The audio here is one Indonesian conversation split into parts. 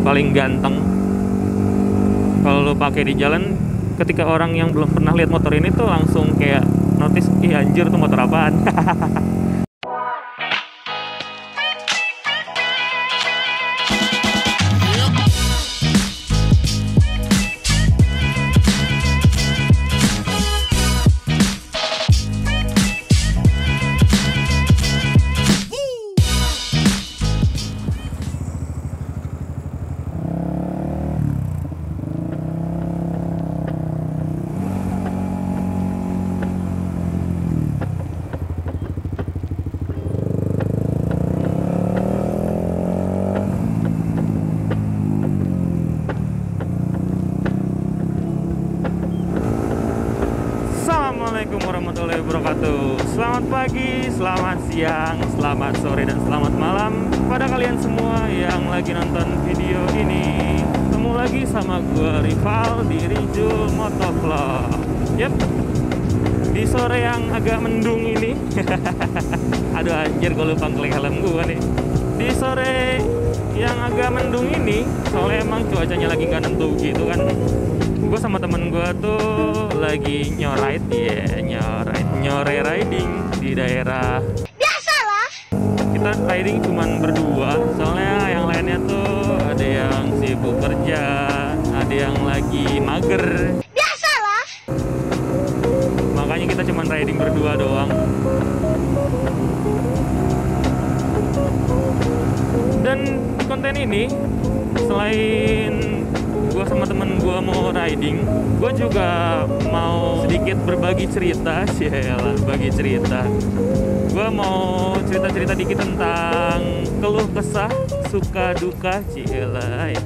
paling ganteng. Kalau lo pakai di jalan, ketika orang yang belum pernah lihat motor ini tuh langsung kayak notice, ih anjir tuh motor apaan. Assalamualaikum warahmatullahi wabarakatuh. Selamat pagi, selamat siang, selamat sore, dan selamat malam pada kalian semua yang lagi nonton video ini. Ketemu lagi sama gue Rival di Rijul Motovlog. Yep, di sore yang agak mendung ini. Aduh anjir, gue lupa ngeklik helm gue nih. Di sore yang agak mendung ini, soalnya emang cuacanya lagi nggak nentu gitu kan. Gue sama temen gue tuh lagi nyore riding di daerah. Biasalah. Kita riding cuman berdua, soalnya yang lainnya tuh ada yang sibuk kerja, ada yang lagi mager. Biasalah. Makanya kita cuman riding berdua doang. Dan konten ini selain gue sama temen gue mau riding, gue juga mau sedikit berbagi cerita. Berbagi cerita. Gue mau cerita-cerita dikit tentang keluh kesah, suka duka,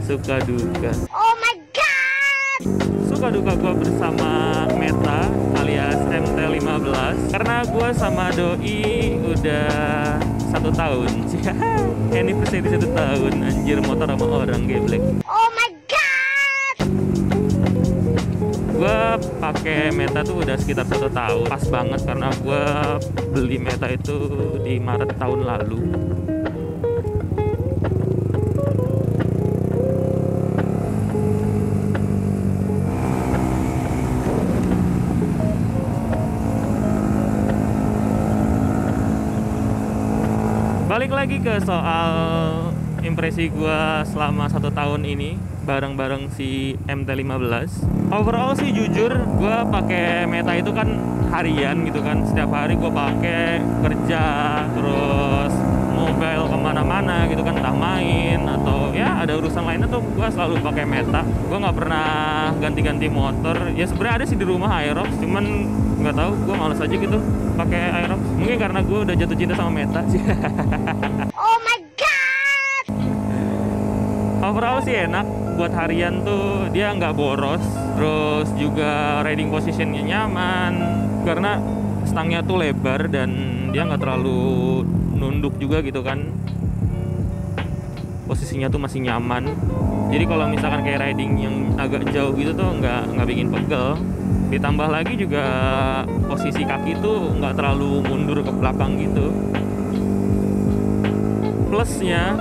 suka duka. Oh my god. Suka duka gue bersama Meta alias MT15, karena gue sama doi udah 1 tahun. Anniversary 1 tahun, anjir, motor sama orang geblek. Oh my god. Gue pakai Meta tuh udah sekitar 1 tahun, pas banget karena gue beli Meta itu di Maret tahun lalu. Balik lagi ke soal impresi gue selama 1 tahun ini bareng-bareng si MT15. Overall sih jujur gue pakai Meta itu kan harian gitu kan, setiap hari gue pakai kerja, terus mobile kemana-mana gitu kan, entah main atau ya ada urusan lainnya tuh gue selalu pakai Meta. Gue nggak pernah ganti-ganti motor. Ya sebenarnya ada sih di rumah Aerox, cuman nggak tahu, gue males aja gitu pakai Aerox. Mungkin karena gue udah jatuh cinta sama Meta sih. Oh my god. Overall sih enak buat harian tuh, dia nggak boros, terus juga riding positionnya nyaman karena stangnya tuh lebar dan dia nggak terlalu nunduk juga gitu kan. Posisinya tuh masih nyaman. Jadi kalau misalkan kayak riding yang agak jauh gitu tuh nggak bikin pegel. Ditambah lagi juga posisi kaki tuh nggak terlalu mundur ke belakang gitu. Plusnya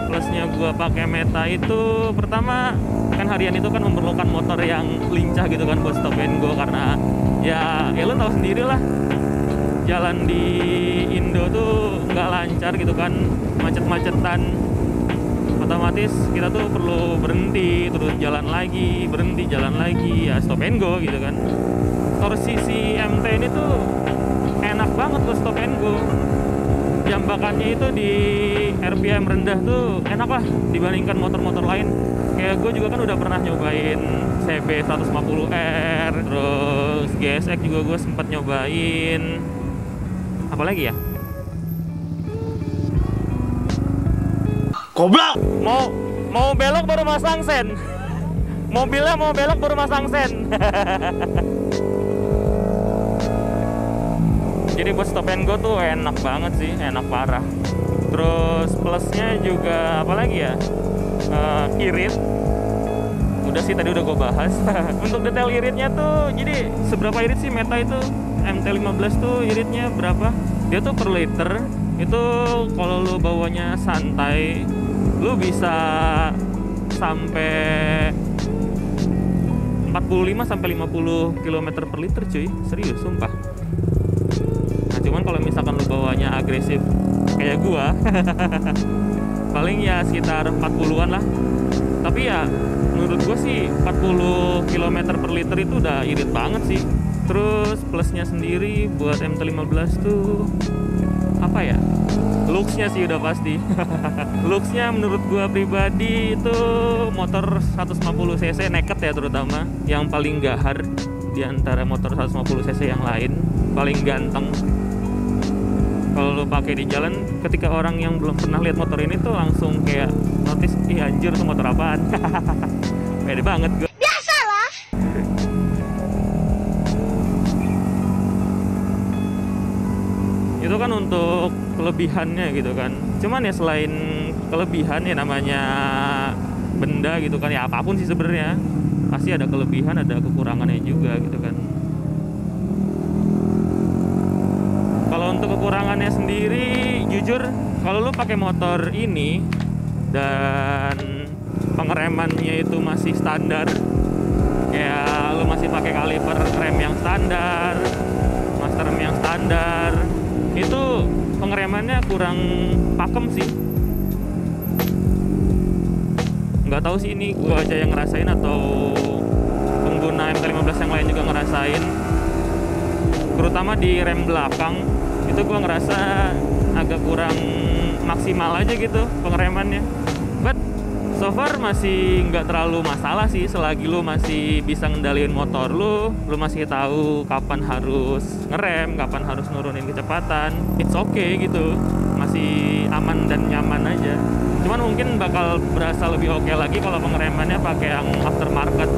gue pakai Meta itu, pertama kan harian itu kan memerlukan motor yang lincah gitu kan buat stop and go, karena ya lo tau sendiri lah, jalan di Indo tuh nggak lancar gitu kan, macet-macetan. Otomatis kita tuh perlu berhenti, terus jalan lagi, berhenti, jalan lagi, ya stop and go gitu kan. Torsi si MT ini tuh enak banget buat stop and go. Jambakannya itu di RPM rendah tuh enak lah dibandingkan motor-motor lain. Kayak gue juga kan udah pernah nyobain CB 150R, terus GSX juga gue sempat nyobain. Apalagi ya? Goblok! Mau belok baru masang sen. Mobilnya mau belok baru masang sen. Jadi buat stop and go tuh enak banget sih, enak parah. Terus plusnya juga apalagi ya? Irit. Udah sih tadi udah gue bahas. Untuk detail iritnya tuh, jadi seberapa irit sih Meta itu? MT15 tuh iritnya berapa? Dia tuh per liter. Itu kalau lu bawanya santai, lu bisa sampai 45 sampai 50 km per liter cuy, serius sumpah. Nah cuman kalau misalkan lu bawanya agresif kayak gua paling ya sekitar 40-an lah. Tapi ya menurut gua sih 40 km per liter itu udah irit banget sih. Terus plusnya sendiri buat MT-15 tuh apa ya, looksnya sih udah pasti. Looksnya menurut gua pribadi itu motor 150 cc naked ya, terutama yang paling gahar di antara motor 150 cc yang lain, paling ganteng. Kalau lo pakai di jalan, ketika orang yang belum pernah lihat motor ini tuh langsung kayak notice, ih anjir tuh motor apaan. Pede banget gue. Biasalah. Itu kan untuk kelebihannya gitu kan. Cuman ya selain kelebihan ya namanya benda gitu kan, ya apapun sih sebenarnya pasti ada kelebihan, ada kekurangannya juga gitu kan. Kalau untuk kekurangannya sendiri, jujur kalau lu pakai motor ini dan pengeremannya itu masih standar, kayak lu masih pakai kaliper rem yang standar, master rem yang standar, itu pengeremannya kurang pakem sih. Nggak tahu sih ini gua aja yang ngerasain atau pengguna MT-15 yang lain juga ngerasain. Terutama di rem belakang itu gua ngerasa agak kurang maksimal aja gitu pengeremannya. But so far masih nggak terlalu masalah sih, selagi lu masih bisa ngendaliin motor lu masih tahu kapan harus ngerem, kapan harus nurunin kecepatan, it's okay gitu, masih aman dan nyaman aja. Cuman mungkin bakal berasa lebih oke lagi kalau pengeremannya pakai yang aftermarket.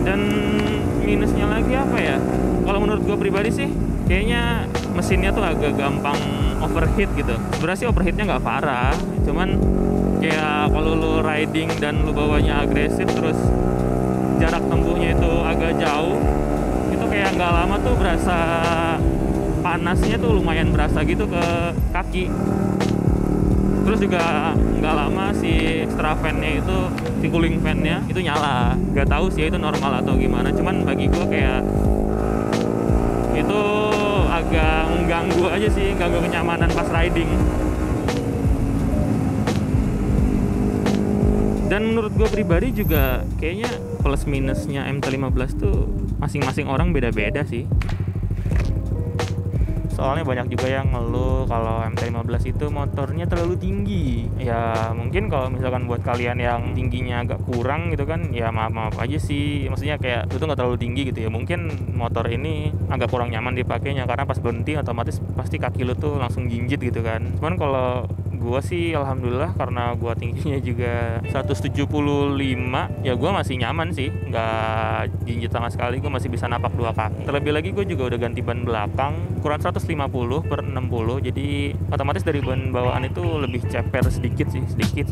Dan minusnya lagi apa ya? Kalau menurut gue pribadi sih, kayaknya mesinnya tuh agak gampang overheat gitu. Sebenarnya sih overheatnya nggak parah, cuman kayak kalau lu riding dan lu bawanya agresif, terus jarak tempuhnya itu agak jauh, itu kayak nggak lama tuh berasa panasnya tuh lumayan berasa gitu ke kaki. Terus juga nggak lama si extra fan-nya itu, si cooling fan-nya itu nyala. Gak tahu sih itu normal atau gimana, cuman bagi gue kayak itu agak mengganggu aja sih, ganggu kenyamanan pas riding. Dan menurut gue pribadi juga kayaknya plus minusnya MT-15 tuh masing-masing orang beda-beda sih. Soalnya banyak juga yang ngeluh kalau MT-15 itu motornya terlalu tinggi. Ya mungkin kalau misalkan buat kalian yang tingginya agak kurang gitu kan, ya maaf aja sih. Maksudnya kayak itu nggak terlalu tinggi gitu ya. Mungkin motor ini agak kurang nyaman dipakainya karena pas berhenti otomatis pasti kaki lu tuh langsung jinjit gitu kan. Cuman kalau gua sih alhamdulillah karena gua tingginya juga 175, ya gua masih nyaman sih, nggak jinjit sama sekali. Gua masih bisa napak dua kaki. Terlebih lagi gua juga udah ganti ban belakang ukuran 150/60, jadi otomatis dari ban bawaan itu lebih ceper sedikit sih,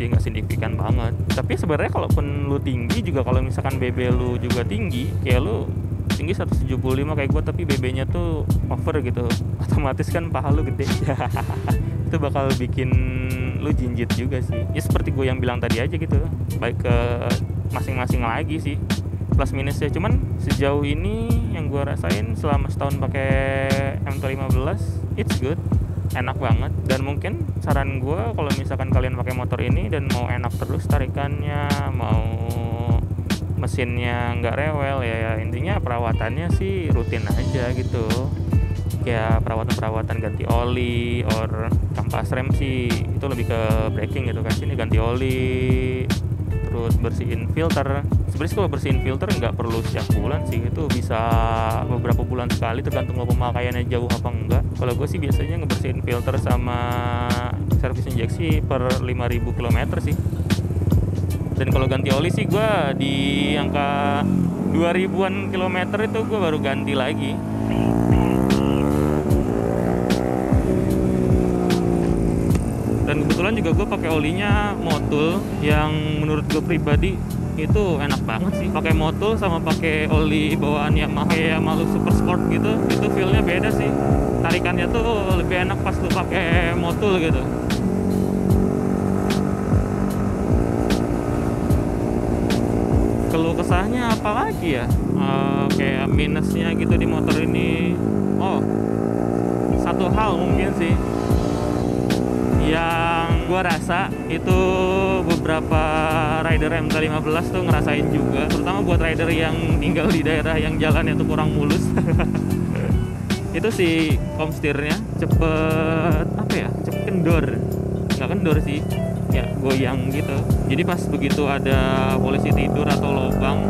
nggak signifikan banget. Tapi sebenarnya kalaupun lu tinggi juga, kalau misalkan BB lu juga tinggi, kayak lu tinggi 175 kayak gue tapi BB-nya tuh over gitu, otomatis kan paha lu gede. Itu bakal bikin lu jinjit juga sih. Ya seperti gue yang bilang tadi aja gitu, baik ke masing-masing lagi sih plus minusnya. Cuman sejauh ini yang gue rasain selama setahun pakai MT-15, it's good, enak banget. Dan mungkin saran gue kalau misalkan kalian pakai motor ini dan mau enak terus tarikannya, mau mesinnya nggak rewel, ya intinya perawatannya sih rutin aja gitu. Kayak perawatan ganti oli or kampas rem sih itu lebih ke braking gitu kan. Sini ganti oli, terus bersihin filter. Sebenarnya kalau bersihin filter nggak perlu setiap bulan sih, itu bisa beberapa bulan sekali tergantung lo pemakaiannya jauh apa enggak. Kalau gue sih biasanya ngebersihin filter sama servis injeksi per 5.000 km sih. Dan kalau ganti oli sih gue di angka 2000-an kilometer itu gue baru ganti lagi. Dan kebetulan juga gue pakai olinya Motul yang menurut gue pribadi itu enak banget sih. Pakai Motul sama pakai oli bawaan Yamaha Super Sport gitu, itu feel-nya beda sih. Tarikannya tuh lebih enak pas lu pakai Motul gitu. masalahnya apa lagi ya? Kayak minusnya gitu di motor ini. Oh, satu hal mungkin sih yang gua rasa itu beberapa rider MT-15 tuh ngerasain juga, terutama buat rider yang tinggal di daerah yang jalannya tuh kurang mulus. Itu si komstirnya cepet apa ya, cepet kendor, nggak kendor sih ya, goyang gitu. Jadi pas begitu ada polisi tidur atau lubang,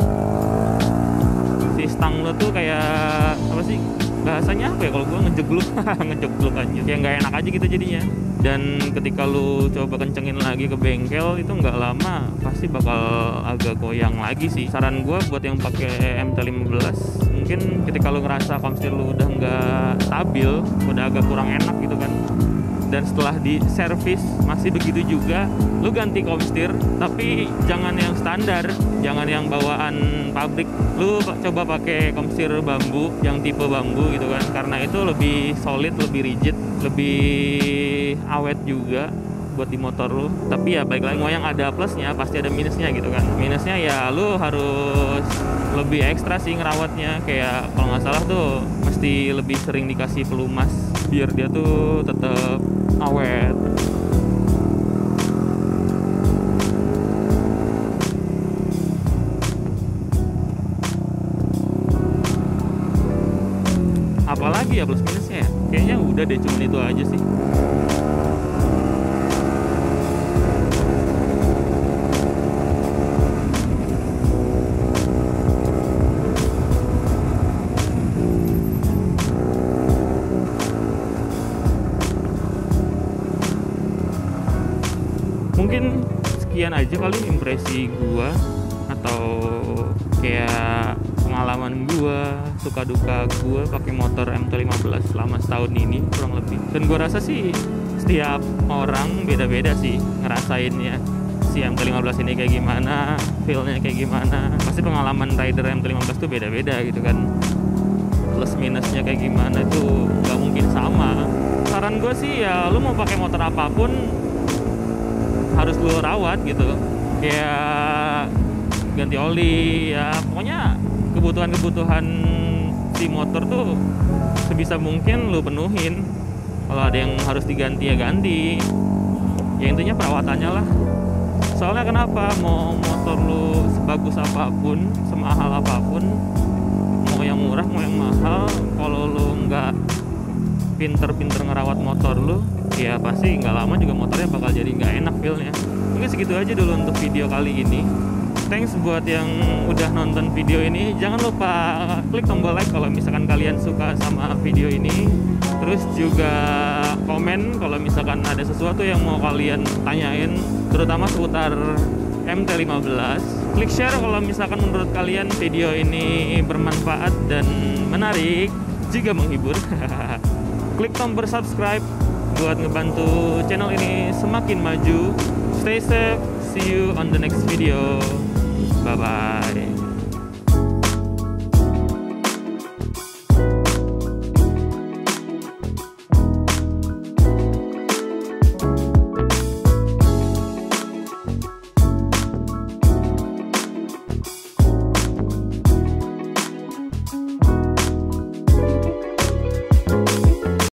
si stang lo tuh kayak apa sih bahasanya, apa ya kalau gua ngejegluk. Ngejegluk aja kayak nggak enak aja gitu jadinya. Dan ketika lu coba kencengin lagi ke bengkel, itu nggak lama pasti bakal agak goyang lagi sih. Saran gue buat yang pakai MT-15, mungkin ketika lu ngerasa komstir lu udah nggak stabil, udah agak kurang enak gitu kan, dan setelah di servis masih begitu juga, lu ganti komstir, tapi jangan yang standar, jangan yang bawaan pabrik. Lu coba pakai komstir bambu, yang tipe bambu gitu kan, karena itu lebih solid, lebih rigid, lebih awet juga buat di motor lu. Tapi ya baik lagi, mau yang ada plusnya pasti ada minusnya gitu kan. Minusnya ya lu harus lebih ekstra sih ngerawatnya, kayak kalau nggak salah tuh mesti lebih sering dikasih pelumas biar dia tuh tetap awet. Apalagi ya plus minusnya ya? Kayaknya udah deh, cuman itu aja sih. Mungkin sekian aja kali impresi gua, atau kayak pengalaman gua, suka duka gua pakai motor MT-15 selama setahun ini kurang lebih. Dan gua rasa sih setiap orang beda-beda sih ngerasainnya, si MT-15 ini kayak gimana, feel-nya kayak gimana. Pasti pengalaman rider MT-15 tuh beda-beda gitu kan, plus minusnya kayak gimana itu nggak mungkin sama. Saran gue sih ya, lu mau pakai motor apapun harus lu rawat gitu, kayak ganti oli ya, pokoknya kebutuhan-kebutuhan si motor tuh sebisa mungkin lu penuhin. Kalau ada yang harus diganti ya ganti, ya intinya perawatannya lah. Soalnya kenapa, mau motor lu sebagus apapun, semahal apapun, mau yang murah mau yang mahal, kalau lu nggak pinter-pinter ngerawat motor lu, ya pasti nggak lama juga motornya bakal jadi nggak enak feel-nya. Mungkin segitu aja dulu untuk video kali ini. Thanks buat yang udah nonton video ini. Jangan lupa klik tombol like kalau misalkan kalian suka sama video ini. Terus juga komen kalau misalkan ada sesuatu yang mau kalian tanyain, terutama seputar MT-15. Klik share kalau misalkan menurut kalian video ini bermanfaat dan menarik, juga menghibur. Klik tombol subscribe buat ngebantu channel ini semakin maju. Stay safe, see you on the next video. Bye bye.